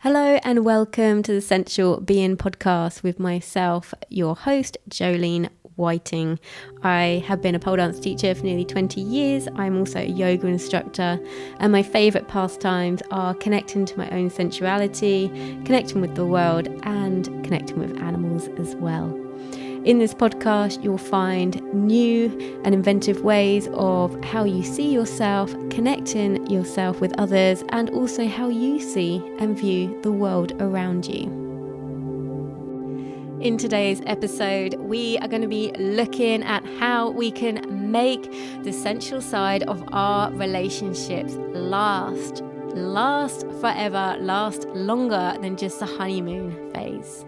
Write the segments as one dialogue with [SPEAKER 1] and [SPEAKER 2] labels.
[SPEAKER 1] Hello and welcome to the Sensual Being podcast with myself, your host, Jolene Whiting. I have been a pole dance teacher for nearly 20 years. I'm also a yoga instructor, and my favourite pastimes are connecting to my own sensuality, connecting with the world, and connecting with animals as well. In this podcast, you'll find new and inventive ways of how you see yourself, connecting yourself with others, and also how you see and view the world around you. In today's episode, we are going to be looking at how we can make the sensual side of our relationships last forever, last longer than just the honeymoon phase.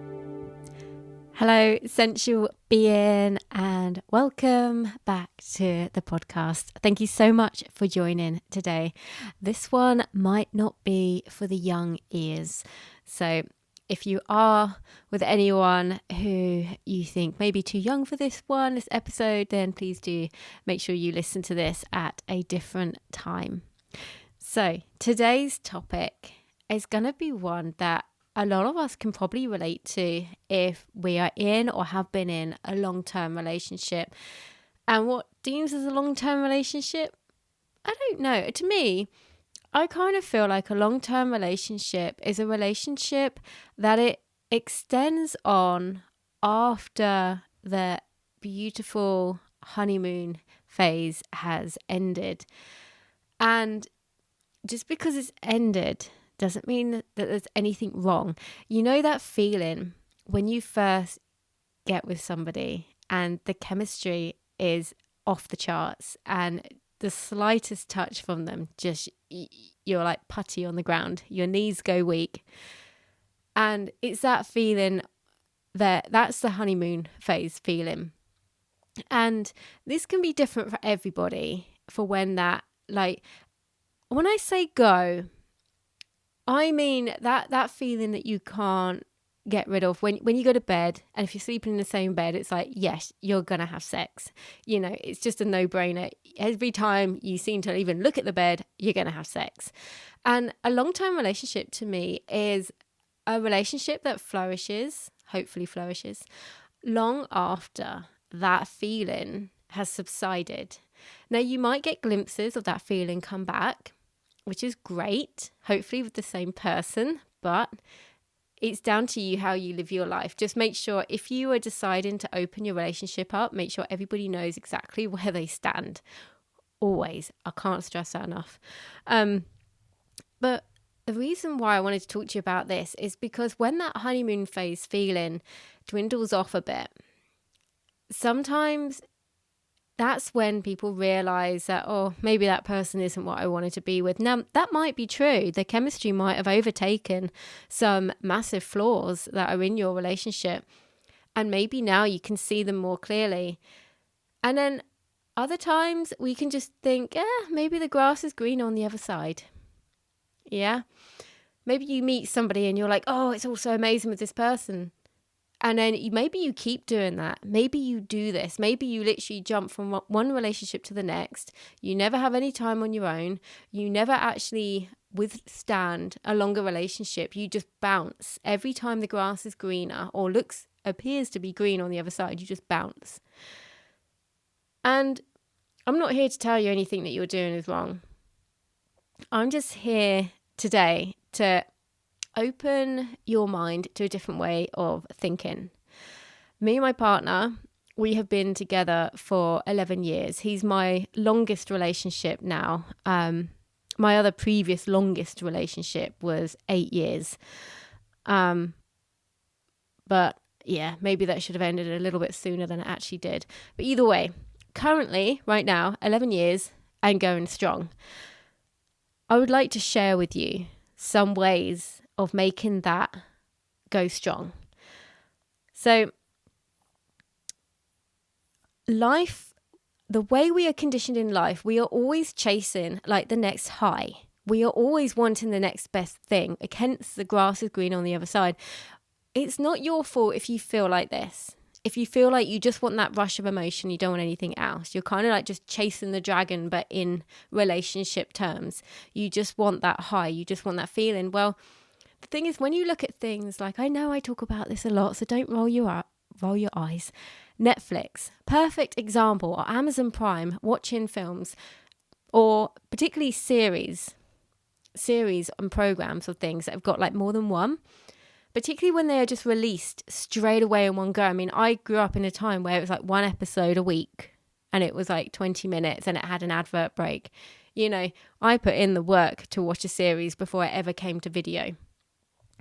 [SPEAKER 1] Hello, sensual being, and welcome back to the podcast. Thank you so much for joining today. This one might not be for the young ears. So if you are with anyone who you think may be too young for this episode, then please do make sure you listen to this at a different time. So today's topic is going to be one that a lot of us can probably relate to if we are in or have been in a long-term relationship. And what deems as a long-term relationship? I don't know. To me, I kind of feel like a long-term relationship is a relationship that it extends on after the beautiful honeymoon phase has ended. And just because it's ended doesn't mean that there's anything wrong. You know that feeling when you first get with somebody and the chemistry is off the charts and the slightest touch from them, just you're like putty on the ground, your knees go weak. And it's that feeling that's the honeymoon phase feeling. And this can be different for everybody for when that, like, when I say go, I mean that feeling that you can't get rid of when you go to bed, and if you're sleeping in the same bed, it's like, yes, you're going to have sex. You know, it's just a no-brainer. Every time you seem to even look at the bed, you're going to have sex. And a long-term relationship to me is a relationship that hopefully flourishes, long after that feeling has subsided. Now, you might get glimpses of that feeling come back, which is great, hopefully with the same person, but it's down to you how you live your life. Just make sure if you are deciding to open your relationship up, make sure everybody knows exactly where they stand. Always. I can't stress that enough. But the reason why I wanted to talk to you about this is because when that honeymoon phase feeling dwindles off a bit, sometimes that's when people realize that, oh, maybe that person isn't what I wanted to be with. Now, that might be true. The chemistry might have overtaken some massive flaws that are in your relationship. And maybe now you can see them more clearly. And then other times we can just think, maybe the grass is greener on the other side. Yeah. Maybe you meet somebody and you're like, oh, it's all so amazing with this person. And then maybe you keep doing that. Maybe you do this. Maybe you literally jump from one relationship to the next. You never have any time on your own. You never actually withstand a longer relationship. You just bounce. Every time the grass is greener or appears to be green on the other side, you just bounce. And I'm not here to tell you anything that you're doing is wrong. I'm just here today to open your mind to a different way of thinking. Me and my partner, we have been together for 11 years. He's my longest relationship now. My other previous longest relationship was 8 years. But yeah, maybe that should have ended a little bit sooner than it actually did. But either way, currently, right now, 11 years and going strong. I would like to share with you some ways of making that go strong. So life, the way we are conditioned in life, we are always chasing like the next high. We are always wanting the next best thing. Hence the grass is green on the other side. It's not your fault if you feel like this. If you feel like you just want that rush of emotion, you don't want anything else. You're kind of like just chasing the dragon, but in relationship terms. You just want that high. You just want that feeling. Well, the thing is, when you look at things like, I know I talk about this a lot, so don't roll your eyes. Netflix, perfect example, or Amazon Prime, watching films, or particularly series and programs or things that have got like more than one, particularly when they are just released straight away in one go. I mean, I grew up in a time where it was like one episode a week and it was like 20 minutes and it had an advert break. You know, I put in the work to watch a series before it ever came to video.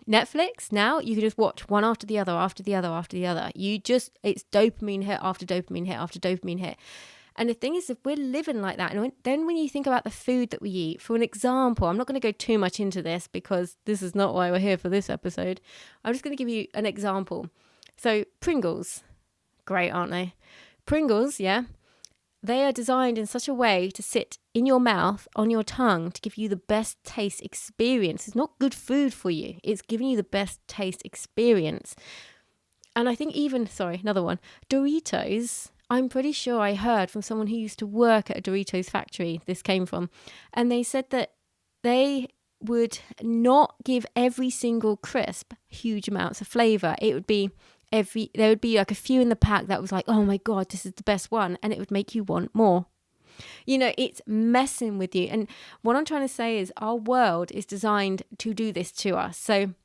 [SPEAKER 1] Netflix, now you can just watch one after the other, after the other, after the other. It's dopamine hit after dopamine hit after dopamine hit. And the thing is, if we're living like that, and then when you think about the food that we eat, for an example, I'm not going to go too much into this because this is not why we're here for this episode. I'm just going to give you an example. So Pringles, great, aren't they? Pringles, yeah. They are designed in such a way to sit in your mouth, on your tongue, to give you the best taste experience. It's not good food for you. It's giving you the best taste experience. And I think another one, Doritos, I'm pretty sure I heard from someone who used to work at a Doritos factory this came from, and they said that they would not give every single crisp huge amounts of flavor. It would be there would be like a few in the pack that was like, oh my God, this is the best one. And it would make you want more. You know, it's messing with you. And what I'm trying to say is our world is designed to do this to us. So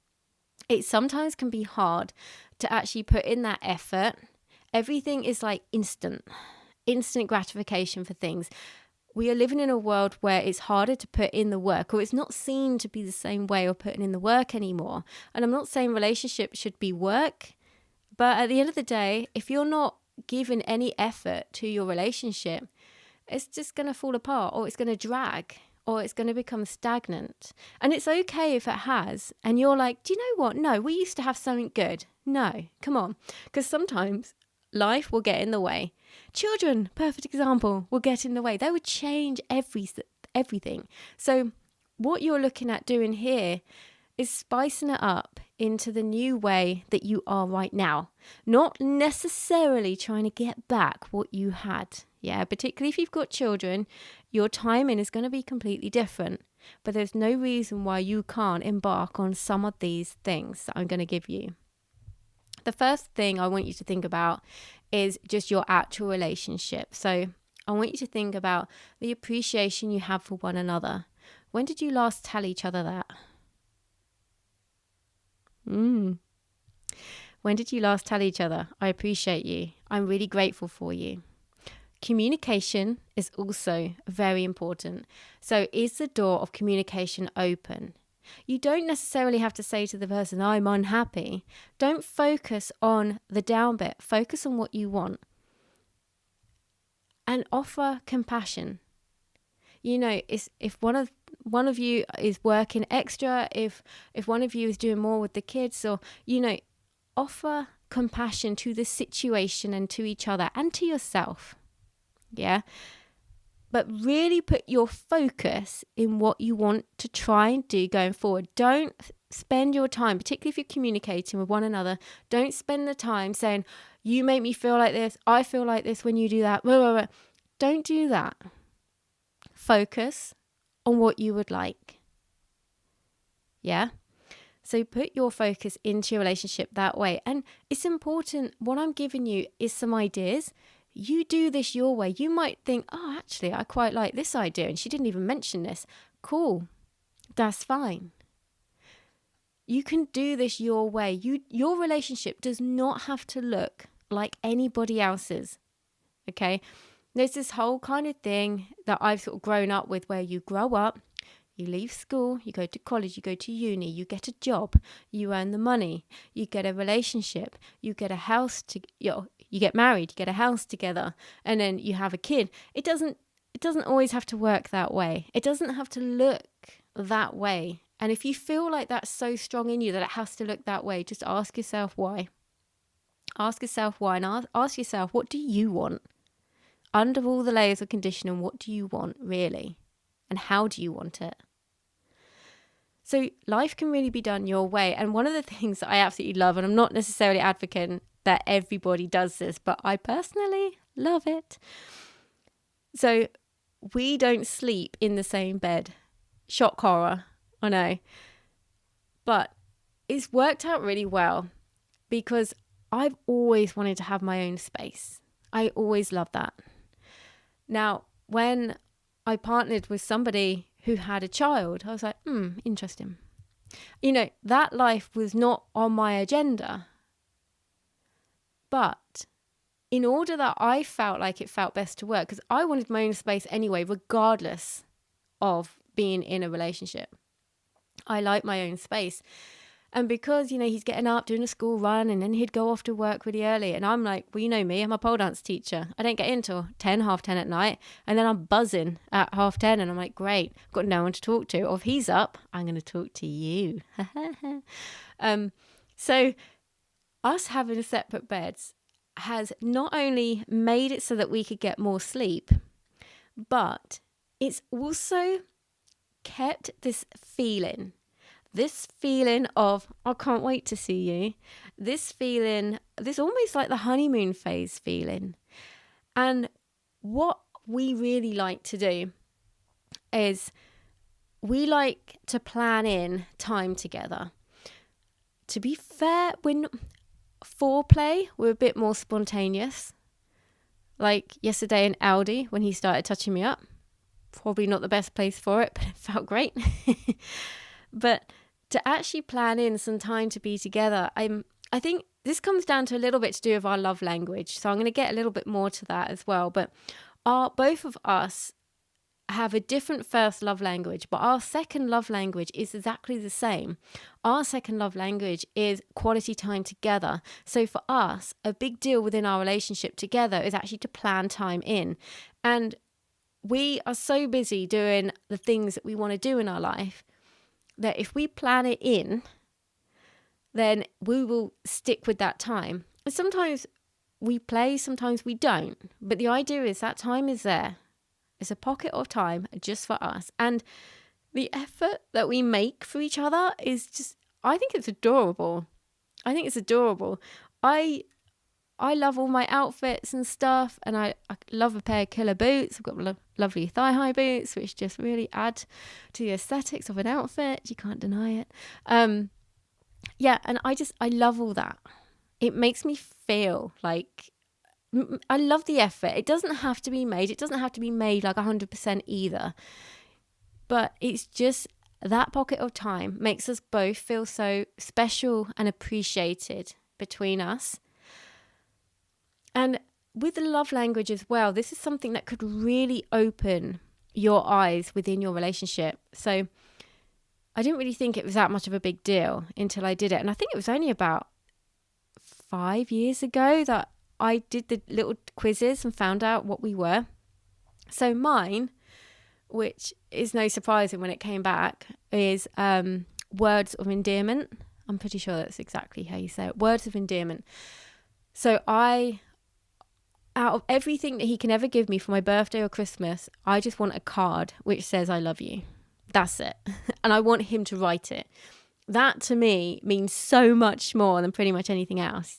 [SPEAKER 1] it sometimes can be hard to actually put in that effort. Everything is like instant gratification for things. We are living in a world where it's harder to put in the work, or it's not seen to be the same way of putting in the work anymore. And I'm not saying relationships should be work. But at the end of the day, if you're not giving any effort to your relationship, it's just going to fall apart, or it's going to drag, or it's going to become stagnant. And it's okay if it has. And you're like, do you know what? No, we used to have something good. No, come on. Because sometimes life will get in the way. Children, perfect example, will get in the way. They would change everything. So what you're looking at doing here is spicing it up into the new way that you are right now. Not necessarily trying to get back what you had. Yeah, particularly if you've got children, your timing is going to be completely different. But there's no reason why you can't embark on some of these things that I'm going to give you. The first thing I want you to think about is just your actual relationship. So I want you to think about the appreciation you have for one another. When did you last tell each other that? When did you last tell each other, I appreciate you, I'm really grateful for you? Communication is also very important. So is the door of communication open? You don't necessarily have to say to the person, I'm unhappy. Don't focus on the down bit. Focus on what you want. And offer compassion. You know, if one of you is working extra, if one of you is doing more with the kids, or, you know, offer compassion to the situation and to each other and to yourself. Yeah. But really put your focus in what you want to try and do going forward. Don't spend your time, particularly if you're communicating with one another, don't spend the time saying, you make me feel like this, I feel like this when you do that. Blah, blah, blah. Don't do that. Focus on what you would like. Yeah? So put your focus into your relationship that way. And it's important, what I'm giving you is some ideas. You do this your way. You might think, oh, actually, I quite like this idea. And she didn't even mention this. Cool. That's fine. You can do this your way. Your relationship does not have to look like anybody else's. Okay? There's this whole kind of thing that I've sort of grown up with, where you grow up, you leave school, you go to college, you go to uni, you get a job, you earn the money, you get a relationship, you get a house, you get married, you get a house together, and then you have a kid. It doesn't always have to work that way. It doesn't have to look that way. And if you feel like that's so strong in you that it has to look that way, just ask yourself why. Ask yourself why, and ask yourself, what do you want? Under all the layers of conditioning, what do you want really? And how do you want it? So life can really be done your way. And one of the things that I absolutely love, and I'm not necessarily advocating that everybody does this, but I personally love it. So we don't sleep in the same bed. Shock horror, I know. But it's worked out really well because I've always wanted to have my own space. I always loved that. Now, when I partnered with somebody who had a child, I was like, interesting. That life was not on my agenda. But in order that I felt like it felt best to work, because I wanted my own space anyway, regardless of being in a relationship. I like my own space. And because, he's getting up, doing a school run, and then he'd go off to work really early. And I'm like, well, you know me, I'm a pole dance teacher. I don't get in till 10, half 10 at night. And then I'm buzzing at half 10. And I'm like, great, I've got no one to talk to. Or if he's up, I'm going to talk to you. So us having separate beds has not only made it so that we could get more sleep, but it's also kept this feeling of, I can't wait to see you. This almost like the honeymoon phase feeling. And what we really like to do is we like to plan in time together. To be fair, when foreplay, we're a bit more spontaneous. Like yesterday in Aldi, when he started touching me up. Probably not the best place for it, but it felt great. But to actually plan in some time to be together, I think this comes down to a little bit to do with our love language. So I'm going to get a little bit more to that as well. But both of us have a different first love language, but our second love language is exactly the same. Our second love language is quality time together. So for us, a big deal within our relationship together is actually to plan time in. And we are so busy doing the things that we want to do in our life that if we plan it in, then we will stick with that time. And sometimes we play, sometimes we don't. But the idea is that time is there. It's a pocket of time just for us. And the effort that we make for each other is just, I think it's adorable. I love all my outfits and stuff, and I love a pair of killer boots. I've got lovely thigh-high boots, which just really add to the aesthetics of an outfit. You can't deny it. And I love all that. It makes me feel like I love the effort. It doesn't have to be made. It doesn't have to be made like 100% either. But it's just that pocket of time makes us both feel so special and appreciated between us. And with the love language as well, this is something that could really open your eyes within your relationship. So I didn't really think it was that much of a big deal until I did it. And I think it was only about 5 years ago that I did the little quizzes and found out what we were. So mine, which is no surprise when it came back, is words of endearment. I'm pretty sure that's exactly how you say it. Words of endearment. So out of everything that he can ever give me for my birthday or Christmas, I just want a card which says I love you. That's it. And I want him to write it. That to me means so much more than pretty much anything else.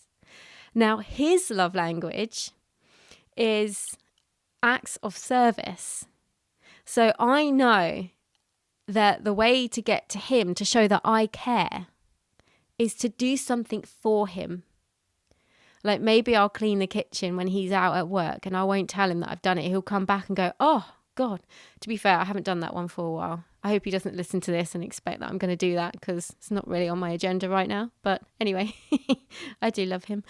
[SPEAKER 1] Now, his love language is acts of service. So I know that the way to get to him, to show that I care, is to do something for him. Like maybe I'll clean the kitchen when he's out at work and I won't tell him that I've done it. He'll come back and go, oh, God. To be fair, I haven't done that one for a while. I hope he doesn't listen to this and expect that I'm going to do that because it's not really on my agenda right now. But anyway, I do love him.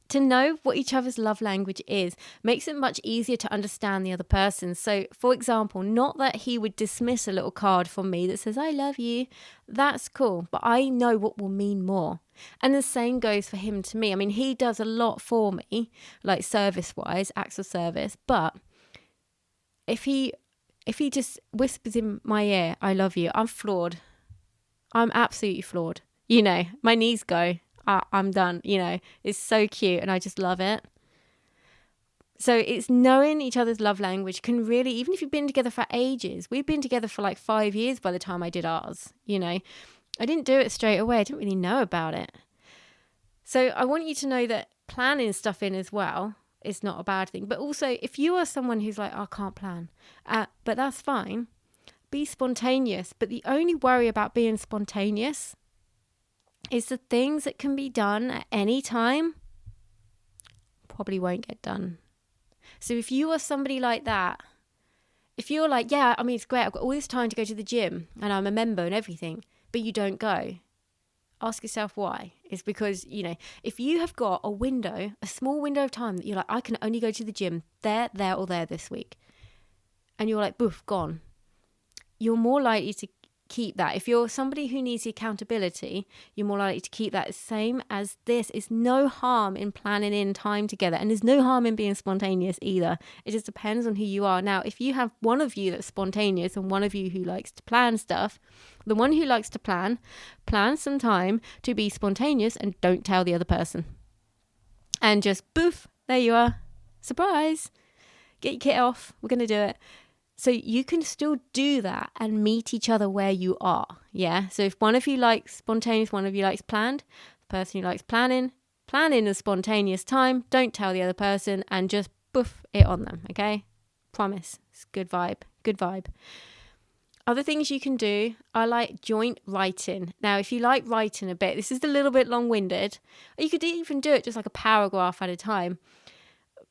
[SPEAKER 1] To know what each other's love language is makes it much easier to understand the other person. So, for example, not that he would dismiss a little card from me that says, I love you. That's cool. But I know what will mean more. And the same goes for him to me. I mean, he does a lot for me, like service-wise, acts of service. But if he just whispers in my ear, I love you, I'm floored. I'm absolutely floored. You know, my knees go. I'm done, you know, it's so cute and I just love it. So it's knowing each other's love language can really, even if you've been together for ages, we've been together for like 5 years by the time I did ours, you know, I didn't do it straight away. I didn't really know about it. So I want you to know that planning stuff in as well is not a bad thing. But also if you are someone who's like, I can't plan, but that's fine. Be spontaneous. But the only worry about being spontaneous is the things that can be done at any time probably won't get done. So if you are somebody like that, if you're like, yeah, I mean, it's great, I've got all this time to go to the gym and I'm a member and everything, but you don't go, ask yourself why. It's because, if you have got a small window of time that you're like, I can only go to the gym there, or there this week, and you're like, boof, gone, you're more likely to keep that. If you're somebody who needs the accountability, you're more likely to keep that same as this. It's no harm in planning in time together, and there's no harm in being spontaneous either. It just depends on who you are. Now, if you have one of you that's spontaneous and one of you who likes to plan stuff, the one who likes to plan some time to be spontaneous and don't tell the other person. And just boof, there you are. Surprise. Get your kit off. We're going to do it. So you can still do that and meet each other where you are. Yeah. So if one of you likes spontaneous, one of you likes planned, the person who likes planning a spontaneous time, don't tell the other person and just boof it on them. Okay. Promise. It's good vibe. Good vibe. Other things you can do are like joint writing. Now, if you like writing a bit, this is a little bit long-winded. You could even do it just like a paragraph at a time.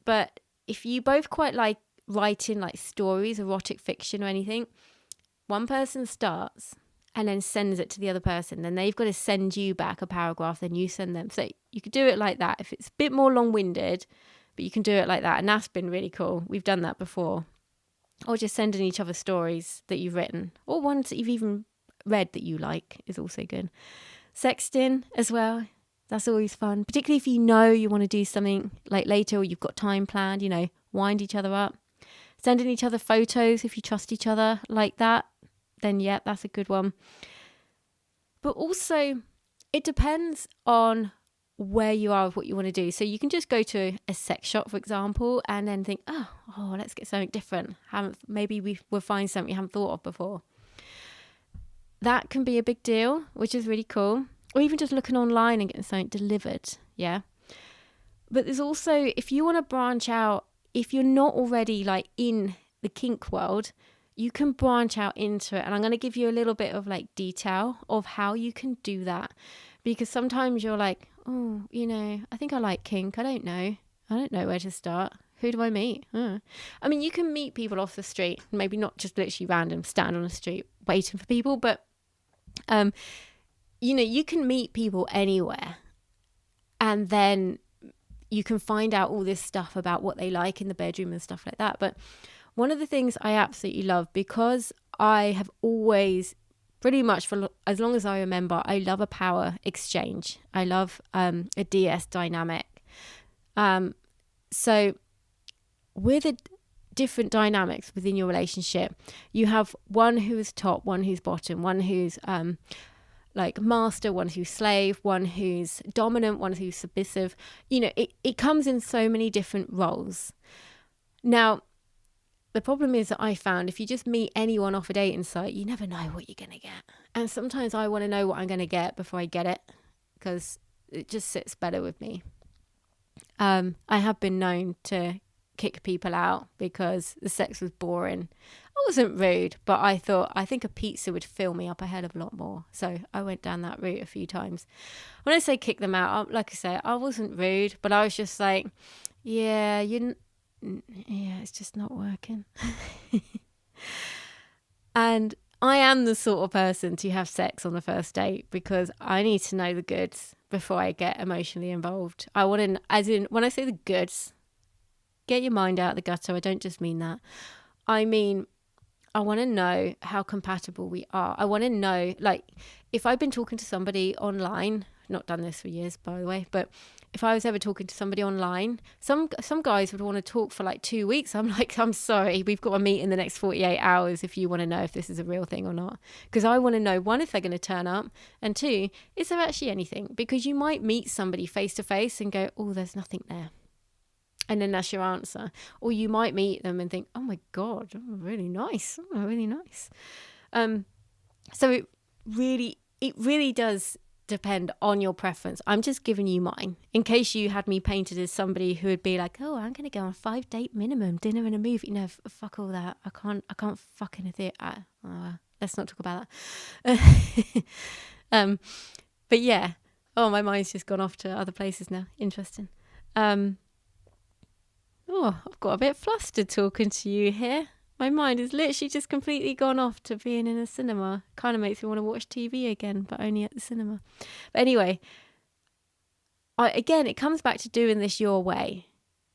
[SPEAKER 1] But if you both quite like writing like stories, erotic fiction or anything, one person starts and then sends it to the other person. Then they've got to send you back a paragraph, then you send them. So you could do it like that. If it's a bit more long-winded, but you can do it like that. And that's been really cool. We've done that before. Or just sending each other stories that you've written, or ones that you've even read that you like is also good. Sexting as well. That's always fun, particularly if you know you want to do something like later or you've got time planned, wind each other up. Sending each other photos if you trust each other like that, then yeah, that's a good one. But also, it depends on where you are with what you want to do. So you can just go to a sex shop, for example, and then think, oh, let's get something different. Maybe we'll find something you haven't thought of before. That can be a big deal, which is really cool. Or even just looking online and getting something delivered. Yeah. But there's also, if you want to branch out, if you're not already like in the kink world, you can branch out into it. And I'm going to give you a little bit of like detail of how you can do that. Because sometimes you're like, oh, I think I like kink. I don't know where to start. Who do I meet? I mean, you can meet people off the street, maybe not just literally random, stand on the street waiting for people, but, you can meet people anywhere. And then you can find out all this stuff about what they like in the bedroom and stuff like that. But one of the things I absolutely love, because I have always, pretty much for as long as I remember, I love a power exchange. I love a DS dynamic. So with the different dynamics within your relationship, you have one who's top, one who's bottom, one who's like master, one who's slave, one who's dominant, one who's submissive. It comes in so many different roles. Now, the problem is that I found if you just meet anyone off a dating site, you never know what you're going to get. And sometimes I want to know what I'm going to get before I get it, because it just sits better with me. I have been known to kick people out because the sex was boring. I wasn't rude, but I think a pizza would fill me up a hell of a lot more. So I went down that route a few times. When I say kick them out, like I say, I wasn't rude, but I was just like, yeah, it's just not working. And I am the sort of person to have sex on the first date because I need to know the goods before I get emotionally involved. I want to, as in, when I say the goods, get your mind out of the gutter. I don't just mean that. I mean, I want to know how compatible we are. I want to know, like, if I've been talking to somebody online, not done this for years, by the way, but if I was ever talking to somebody online, some guys would want to talk for like 2 weeks. I'm like, I'm sorry, we've got to meet in the next 48 hours if you want to know if this is a real thing or not. Because I want to know, one, if they're going to turn up, and two, is there actually anything? Because you might meet somebody face to face and go, oh, there's nothing there. And then that's your answer. Or you might meet them and think, oh my God, really nice. Oh, really nice. So it really does depend on your preference. I'm just giving you mine in case you had me painted as somebody who would be like, oh, I'm going to go on 5-date minimum, dinner and a movie. No, fuck all that. I can't fuck in a theatre. Let's not talk about that. But yeah, Oh, my mind's just gone off to other places now. Interesting. Oh, I've got a bit flustered talking to you here. My mind has literally just completely gone off to being in a cinema. Kind of makes me want to watch TV again, but only at the cinema. But anyway, again, it comes back to doing this your way.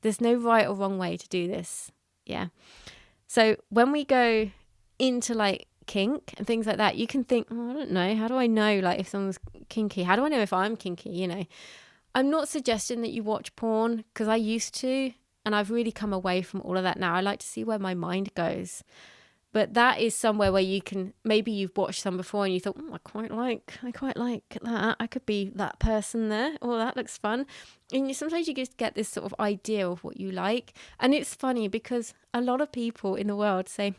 [SPEAKER 1] There's no right or wrong way to do this. Yeah. So when we go into like kink and things like that, you can think, oh, I don't know. How do I know like if someone's kinky? How do I know if I'm kinky? You know, I'm not suggesting that you watch porn because I used to, and I've really come away from all of that now. I like to see where my mind goes. But that is somewhere where you can, maybe you've watched some before and you thought, I quite like that. I could be that person there. Oh, that looks fun. And sometimes you just get this sort of idea of what you like. And it's funny because a lot of people in the world say,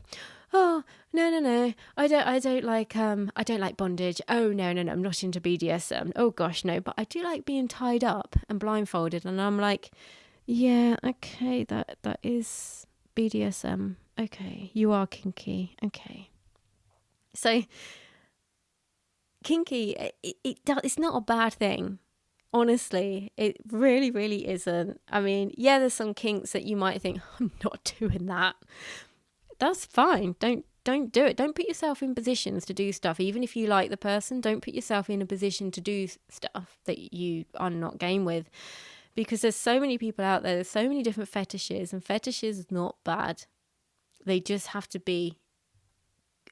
[SPEAKER 1] oh, no, I don't like bondage. Oh, no, I'm not into BDSM. Oh gosh, no, but I do like being tied up and blindfolded. And I'm like, yeah, okay, that is BDSM. Okay, you are kinky. Okay. So kinky, it's not a bad thing. Honestly, it really, really isn't. I mean, yeah, there's some kinks that you might think, I'm not doing that. That's fine. Don't do it. Don't put yourself in positions to do stuff. Even if you like the person, don't put yourself in a position to do stuff that you are not game with. Because there's so many people out there, there's so many different fetishes, and fetishes is not bad. They just have to be,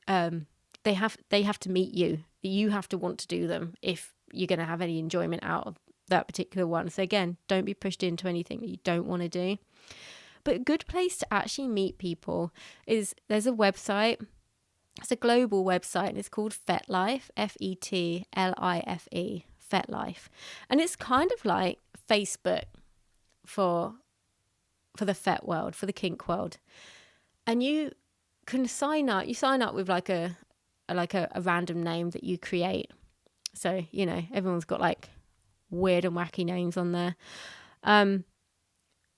[SPEAKER 1] they have to meet you. You have to want to do them if you're going to have any enjoyment out of that particular one. So again, don't be pushed into anything that you don't want to do. But a good place to actually meet people is there's a website. It's a global website and it's called FetLife, FetLife, FetLife. And it's kind of like Facebook for the fet world, for the kink world. And you can sign up with like a random name that you create. So, you know, everyone's got like weird and wacky names on there.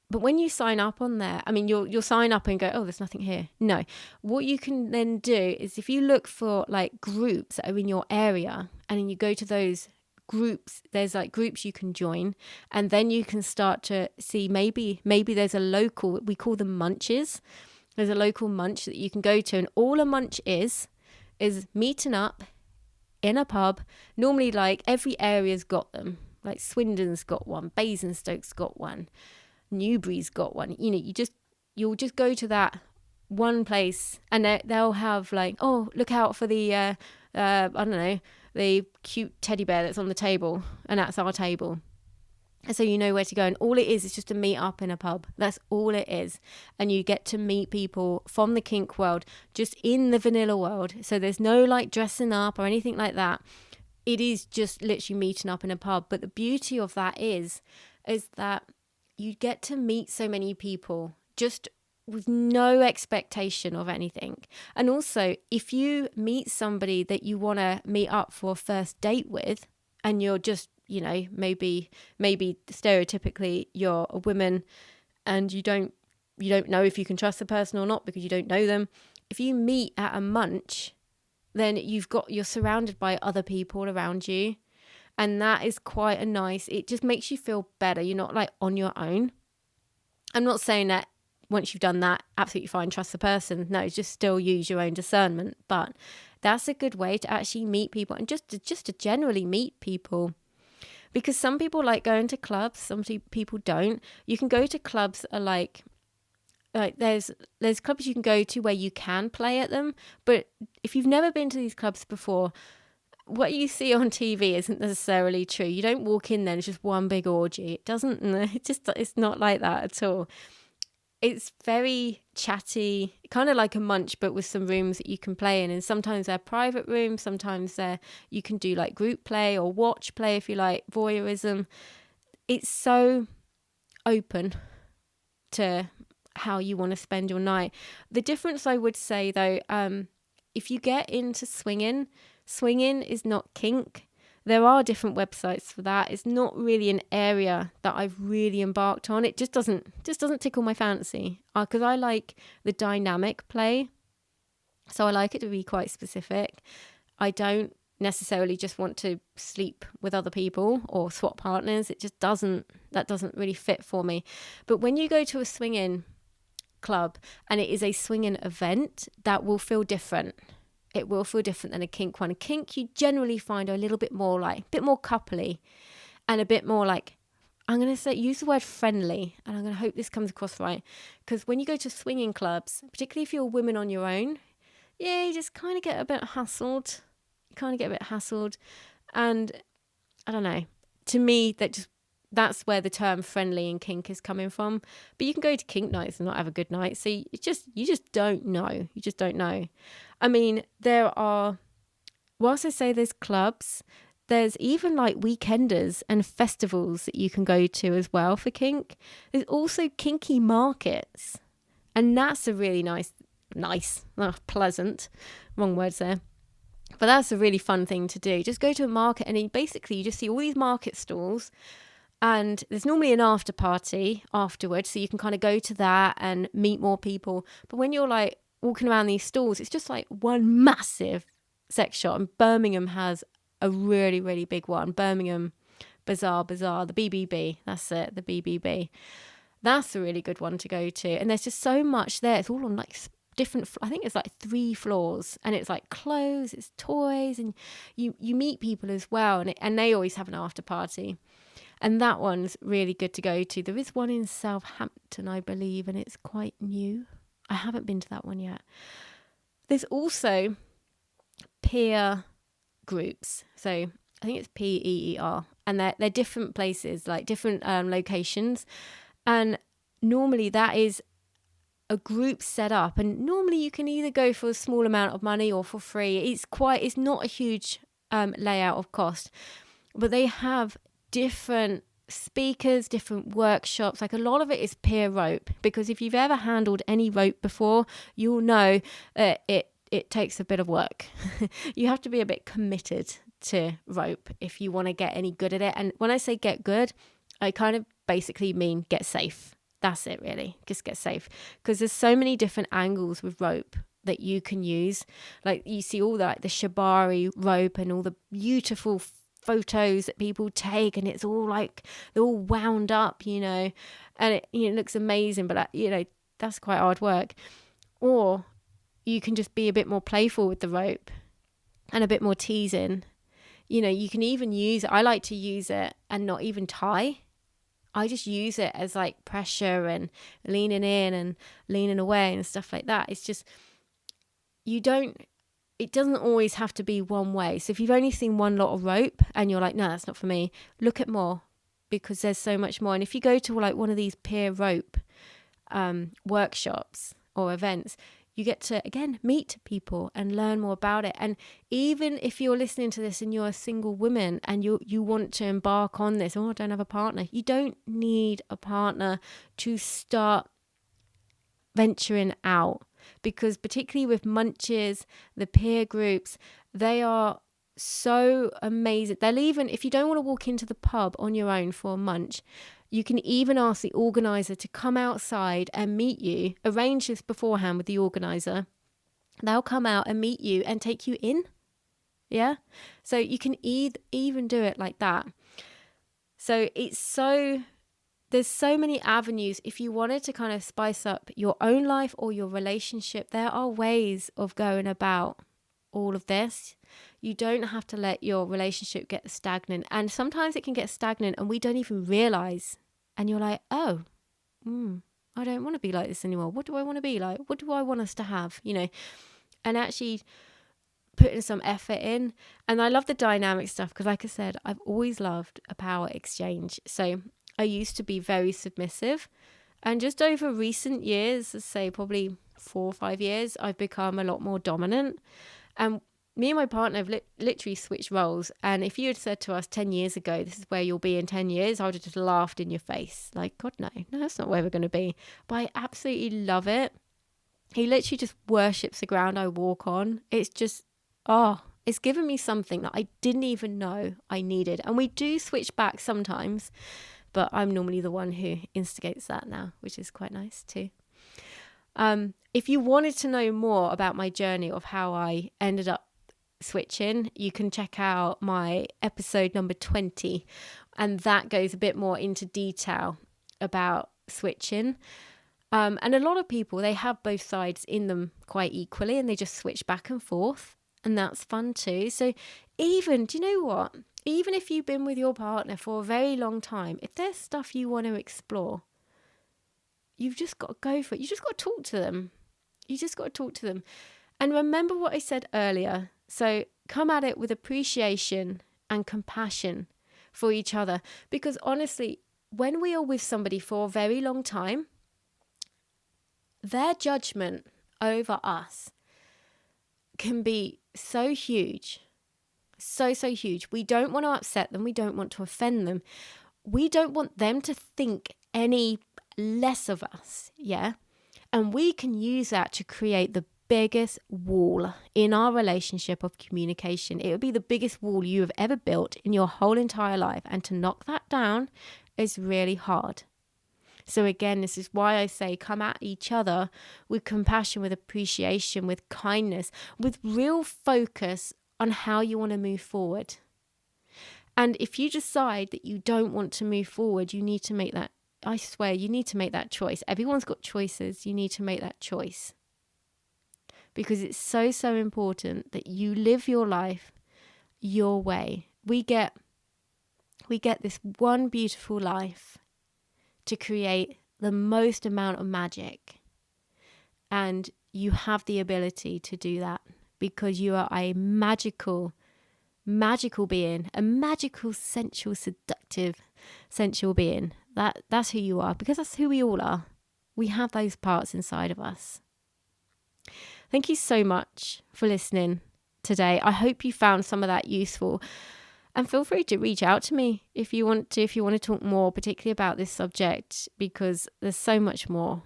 [SPEAKER 1] But when you sign up on there, I mean, you'll sign up and go, oh, there's nothing here. No. What you can then do is if you look for like groups that are in your area and then you go to those groups, there's like groups you can join, and then you can start to see maybe there's a local, we call them munches. There's a local munch that you can go to, and all a munch is meeting up in a pub. Normally, like every area's got them. Like Swindon's got one, Basingstoke's got one, Newbury's got one. You know, you'll just go to that one place, and they'll have like, oh, look out for the I don't know, the cute teddy bear that's on the table, and that's our table. And so you know where to go, and all it is just to meet up in a pub. That's all it is. And you get to meet people from the kink world, just in the vanilla world. So there's no like dressing up or anything like that. It is just literally meeting up in a pub. But the beauty of that is that you get to meet so many people just with no expectation of anything. And also, if you meet somebody that you want to meet up for a first date with, and you're just, you know, maybe stereotypically you're a woman and you don't know if you can trust the person or not because you don't know them. If you meet at a munch, then you're surrounded by other people around you, and that is quite a nice, it just makes you feel better. You're not like on your own. I'm not saying that once you've done that, absolutely fine, trust the person. No, just still use your own discernment. But that's a good way to actually meet people, and just to generally meet people. Because some people like going to clubs, some people don't. You can go to clubs that are like there's clubs you can go to where you can play at them. But if you've never been to these clubs before, what you see on TV isn't necessarily true. You don't walk in there and it's just one big orgy. It's not like that at all. It's very chatty, kind of like a munch, but with some rooms that you can play in. And sometimes they're private rooms, sometimes you can do like group play or watch play if you like voyeurism. It's so open to how you want to spend your night. The difference I would say though, if you get into swinging is not kink. There are different websites for that. It's not really an area that I've really embarked on. It just doesn't tickle my fancy because I like the dynamic play. So I like it to be quite specific. I don't necessarily just want to sleep with other people or swap partners. It just doesn't really fit for me. But when you go to a swinging club and it is a swinging event, that will feel different. It will feel different than a kink one. A kink you generally find are a little bit more coupley and a bit more like, I'm going to use the word friendly, and I'm going to hope this comes across right, because when you go to swinging clubs, particularly if you're women on your own, you just kind of get a bit hassled. And I don't know, to me that's where the term friendly and kink is coming from. But you can go to kink nights and not have a good night. So you just don't know. You just don't know. I mean, whilst I say there's clubs, there's even like weekenders and festivals that you can go to as well for kink. There's also kinky markets. And that's a really pleasant, wrong words there. But that's a really fun thing to do. Just go to a market and you just see all these market stalls, and there's normally an after party afterwards. So you can kind of go to that and meet more people. But when you're like walking around these stalls, it's just like one massive sex shop. And Birmingham has a really, really big one. Birmingham Bazaar, the BBB. That's it, the BBB. That's a really good one to go to. And there's just so much there. It's all on like different, I think it's like 3 floors, and it's like clothes, it's toys, and you meet people as well. And they always have an after party. And that one's really good to go to. There is one in Southampton, I believe, and it's quite new. I haven't been to that one yet. There's also peer groups. So I think it's PEER. And they're different places, like different locations. And normally that is a group set up. And normally you can either go for a small amount of money or for free. It's not a huge layout of cost. But they have different speakers, different workshops. Like a lot of it is peer rope, because if you've ever handled any rope before, you'll know it takes a bit of work. You have to be a bit committed to rope if you want to get any good at it. And when I say get good, I kind of basically mean get safe. That's it, really. Just get safe, because there's so many different angles with rope that you can use. Like you see all the shibari rope and all the beautiful photos that people take, and it's all like they're all wound up, and it looks amazing, but that's quite hard work. Or you can just be a bit more playful with the rope and a bit more teasing. You can even use it. I like to use it and not even tie. I just use it as like pressure and leaning in and leaning away and stuff like that. It's just, it doesn't always have to be one way. So if you've only seen one lot of rope and you're like, no, that's not for me, look at more, because there's so much more. And if you go to like one of these peer rope workshops or events, you get to, again, meet people and learn more about it. And even if you're listening to this and you're a single woman and you want to embark on this, I don't have a partner. You don't need a partner to start venturing out. Because particularly with munches, the peer groups, they are so amazing. They'll even, if you don't want to walk into the pub on your own for a munch, you can even ask the organizer to come outside and meet you. Arrange this beforehand with the organizer. They'll come out and meet you and take you in. Yeah. So you can even do it like that. So there's so many avenues. If you wanted to kind of spice up your own life or your relationship, there are ways of going about all of this. You don't have to let your relationship get stagnant. And sometimes it can get stagnant and we don't even realize. And you're like, I don't want to be like this anymore. What do I want to be like? What do I want us to have? And actually putting some effort in. And I love the dynamic stuff because, like I said, I've always loved a power exchange. So I used to be very submissive, and just over recent years, let's say probably 4 or 5 years, I've become a lot more dominant. And me and my partner have literally switched roles. And if you had said to us 10 years ago, this is where you'll be in 10 years, I would have just laughed in your face. Like, God, no, that's not where we're going to be. But I absolutely love it. He literally just worships the ground I walk on. It's just, it's given me something that I didn't even know I needed. And we do switch back sometimes, but I'm normally the one who instigates that now, which is quite nice too. If you wanted to know more about my journey of how I ended up switching, you can check out my episode number 20, and that goes a bit more into detail about switching. And a lot of people, they have both sides in them quite equally, and they just switch back and forth, and that's fun too. So even, do you know what? Even if you've been with your partner for a very long time, if there's stuff you want to explore, you've just got to go for it. You just got to talk to them. You just got to talk to them. And remember what I said earlier. So come at it with appreciation and compassion for each other. Because honestly, when we are with somebody for a very long time, their judgment over us can be so huge. So huge. We don't want to upset them. We don't want to offend them. We don't want them to think any less of us. Yeah. And we can use that to create the biggest wall in our relationship of communication. It would be the biggest wall you have ever built in your whole entire life. And to knock that down is really hard. So again, this is why I say come at each other with compassion, with appreciation, with kindness, with real focus on how you want to move forward. And if you decide that you don't want to move forward, you need to make that, I swear, you need to make that choice. Everyone's got choices. You need to make that choice. Because it's so important that you live your life your way. We get this one beautiful life to create the most amount of magic. And you have the ability to do that because you are a magical being, a magical, sensual, seductive, sensual being. That's who you are, because that's who we all are. We have those parts inside of us. Thank you so much for listening today. I hope you found some of that useful. And feel free to reach out to me if you want to talk more, particularly about this subject, because there's so much more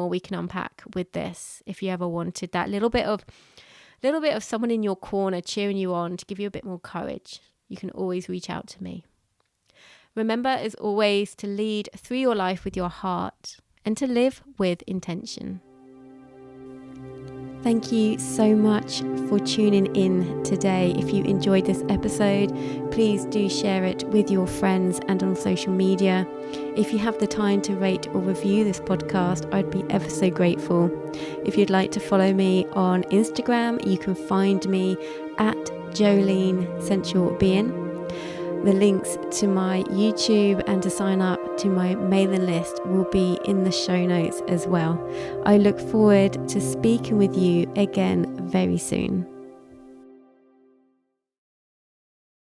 [SPEAKER 1] we can unpack with this. If you ever wanted that little bit of someone in your corner cheering you on to give you a bit more courage, you can always reach out to me. Remember, as always, to lead through your life with your heart and to live with intention. Thank you so much for tuning in today. If you enjoyed this episode, please do share it with your friends and on social media. If you have the time to rate or review this podcast, I'd be ever so grateful. If you'd like to follow me on Instagram, you can find me at Jolene Sensual Being. The links to my YouTube and to sign up to my mailing list will be in the show notes as well. I look forward to speaking with you again very soon.